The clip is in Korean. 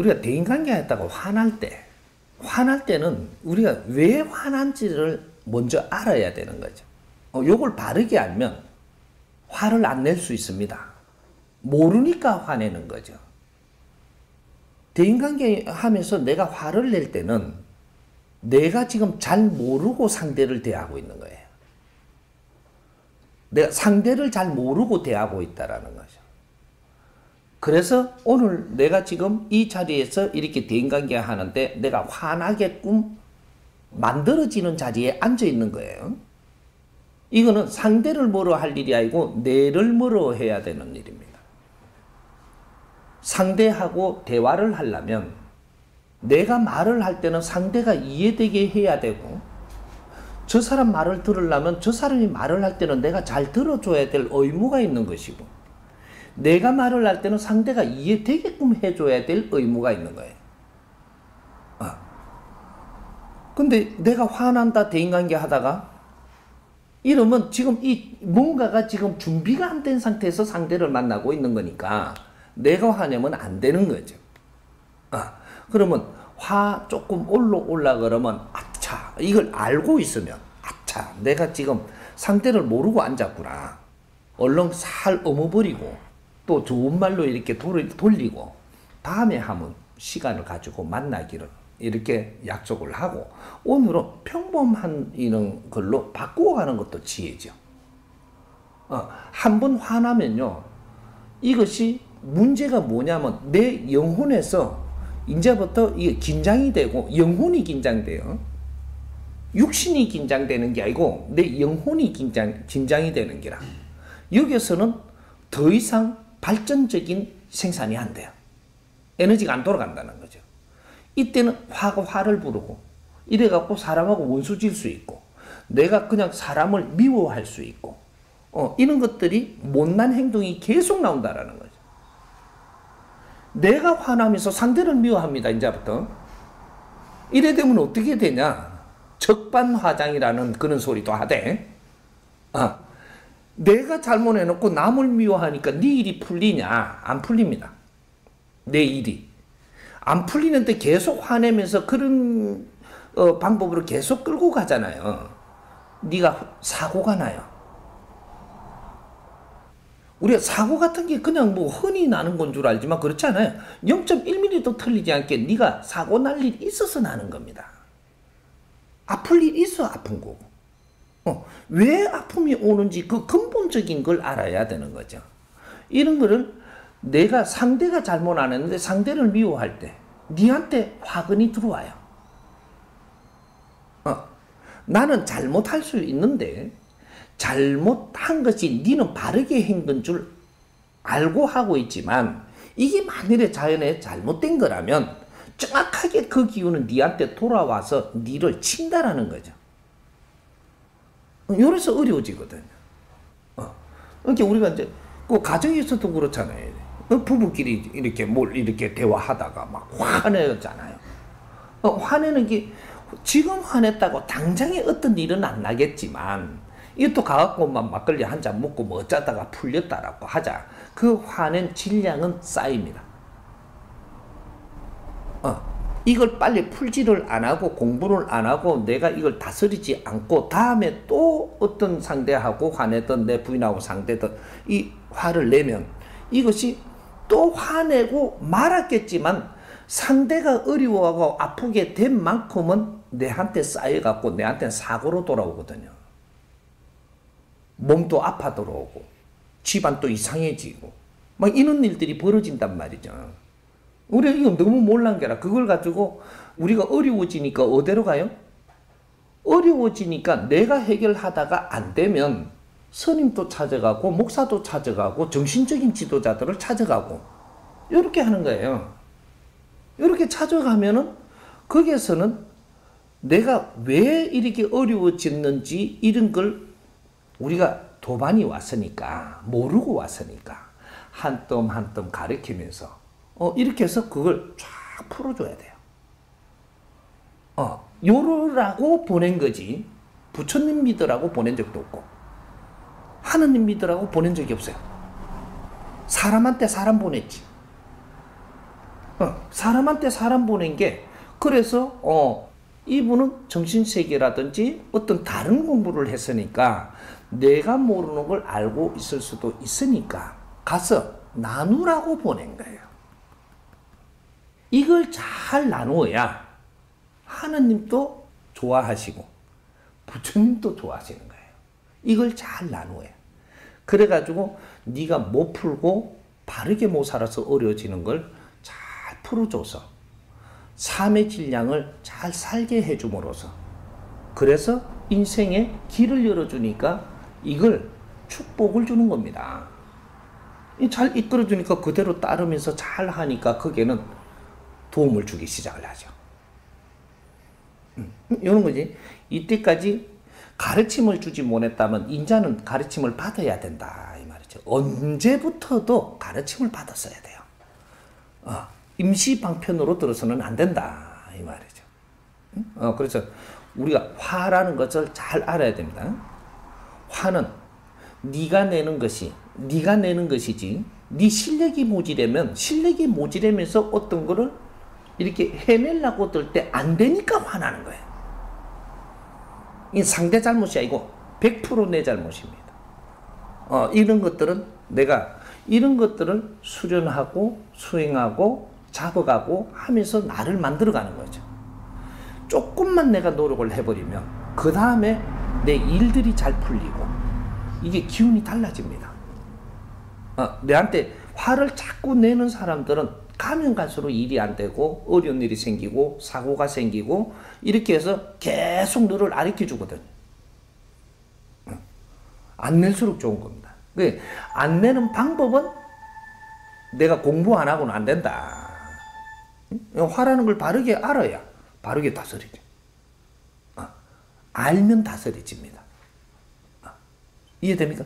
우리가 대인관계 했다고 화날 때는 우리가 왜 화난지를 먼저 알아야 되는 거죠. 요걸 바르게 알면 화를 안 낼 수 있습니다. 모르니까 화내는 거죠. 대인관계 하면서 내가 화를 낼 때는 내가 지금 잘 모르고 상대를 대하고 있는 거예요. 내가 상대를 잘 모르고 대하고 있다라는 거죠. 그래서 오늘 내가 지금 이 자리에서 이렇게 대인관계 하는데 내가 화나게끔 만들어지는 자리에 앉아 있는 거예요. 이거는 상대를 뭐로 할 일이 아니고 내를 뭐로 해야 되는 일입니다. 상대하고 대화를 하려면 내가 말을 할 때는 상대가 이해되게 해야 되고, 저 사람 말을 들으려면 저 사람이 말을 할 때는 내가 잘 들어줘야 될 의무가 있는 것이고, 내가 말을 할 때는 상대가 이해되게끔 해줘야 될 의무가 있는 거예요. 근데 내가 화난다 대인관계 하다가 이러면 지금 이 뭔가가 지금 준비가 안 된 상태에서 상대를 만나고 있는 거니까 내가 화내면 안 되는 거죠. 그러면 화 조금 올라 그러면 아차, 이걸 알고 있으면 아차, 내가 지금 상대를 모르고 앉았구나. 얼른 살 어머버리고 또 좋은 말로 이렇게 돌리고 다음에 한번 시간을 가지고 만나기를 이렇게 약속을 하고, 오늘은 평범한 이런 걸로 바꾸어 가는 것도 지혜죠. 한 번 화나면요, 이것이 문제가 뭐냐면 내 영혼에서 이제부터 이게 긴장이 되고, 영혼이 긴장돼요. 육신이 긴장되는 게 아니고 내 영혼이 긴장이 되는 게라. 여기서는 더 이상 발전적인 생산이 안 돼요. 에너지가 안 돌아간다는 거죠. 이때는 화가 화를 부르고 이래갖고 사람하고 원수질 수 있고, 내가 그냥 사람을 미워할 수 있고, 이런 것들이 못난 행동이 계속 나온다라는 거죠. 내가 화나면서 상대를 미워합니다. 이제부터. 이래 되면 어떻게 되냐? 적반화장이라는 그런 소리도 하되, 내가 잘못해놓고 남을 미워하니까 네 일이 풀리냐? 안 풀립니다. 내 일이. 안 풀리는데 계속 화내면서 그런 방법으로 계속 끌고 가잖아요. 네가 사고가 나요. 우리가 사고 같은 게 그냥 뭐 흔히 나는 건 줄 알지만 그렇지 않아요. 0.1mm도 틀리지 않게 네가 사고 날 일이 있어서 나는 겁니다. 아플 일이 있어 아픈 거고. 왜 아픔이 오는지 그 근본적인 걸 알아야 되는 거죠. 이런 거를 내가 상대가 잘못 안 했는데 상대를 미워할 때 니한테 화근이 들어와요. 나는 잘못할 수 있는데 잘못한 것이 니는 바르게 한 건 줄 알고 하고 있지만, 이게 만일에 자연에 잘못된 거라면 정확하게 그 기운은 니한테 돌아와서 니를 친다라는 거죠. 이래서 어려워지거든요. 그러니까 우리가 이제 그 가정에서도 그렇잖아요. 부부끼리 이렇게 뭘 이렇게 대화하다가 막 화내잖아요. 화내는 게 지금 화냈다고 당장에 어떤 일은 안 나겠지만, 이것도 가갖고 막걸리 한 잔 먹고 뭐 어쩌다가 풀렸다라고 하자. 그 화낸 질량은 쌓입니다. 이걸 빨리 풀지를 안 하고 공부를 안 하고 내가 이걸 다스리지 않고 다음에 또 어떤 상대하고 화내던 내 부인하고 상대던 이 화를 내면 이것이 또 화내고 말았겠지만 상대가 어려워하고 아프게 된 만큼은 내한테 쌓여갖고 내한테는 사고로 돌아오거든요. 몸도 아파 돌아오고 집안도 이상해지고 막 이런 일들이 벌어진단 말이죠. 우리가 이거 너무 몰란 게라. 그걸 가지고 우리가 어려워지니까 어디로 가요? 어려워지니까 내가 해결하다가 안 되면 스님도 찾아가고 목사도 찾아가고 정신적인 지도자들을 찾아가고 이렇게 하는 거예요. 이렇게 찾아가면은 거기에서는 내가 왜 이렇게 어려워졌는지 이런 걸 우리가 도반이 왔으니까, 모르고 왔으니까 한 뼘 한 뼘 가르치면서 이렇게 해서 그걸 쫙 풀어줘야 돼요. 요러라고 보낸 거지 부처님 믿으라고 보낸 적도 없고 하느님 믿으라고 보낸 적이 없어요. 사람한테 사람 보냈지. 사람한테 사람 보낸 게 그래서 이분은 정신세계라든지 어떤 다른 공부를 했으니까 내가 모르는 걸 알고 있을 수도 있으니까 가서 나누라고 보낸 거예요. 이걸 잘 나누어야 하느님도 좋아하시고 부처님도 좋아하시는 거예요. 이걸 잘 나누어야. 그래가지고 네가 못 풀고 바르게 못 살아서 어려워지는 걸 잘 풀어줘서 삶의 질량을 잘 살게 해줌으로써 그래서 인생의 길을 열어주니까 이걸 축복을 주는 겁니다. 잘 이끌어주니까 그대로 따르면서 잘 하니까 거기에는 도움을 주기 시작을 하죠. 이런 거지. 이때까지 가르침을 주지 못했다면 인자는 가르침을 받아야 된다 이 말이죠. 언제부터도 가르침을 받았어야 돼요. 임시 방편으로 들어서는 안 된다 이 말이죠. 그래서 우리가 화라는 것을 잘 알아야 됩니다. 화는 네가 내는 것이지 네 실력이 모자라면서 어떤 거를 이렇게 해내려고 들 때 안 되니까 화나는 거예요. 이 상대 잘못이 아니고 100% 내 잘못입니다. 이런 것들은 내가 이런 것들을 수련하고 수행하고 잡아가고 하면서 나를 만들어가는 거죠. 조금만 내가 노력을 해버리면 그 다음에 내 일들이 잘 풀리고 이게 기운이 달라집니다. 내한테 화를 자꾸 내는 사람들은 가면 갈수록 일이 안 되고 어려운 일이 생기고 사고가 생기고 이렇게 해서 계속 너를 아리켜 주거든. 안 낼수록 좋은 겁니다. 안 내는 방법은 내가 공부 안 하고는 안 된다. 화라는 걸 바르게 알아야 바르게 다스리죠. 알면 다스려집니다. 이해됩니까?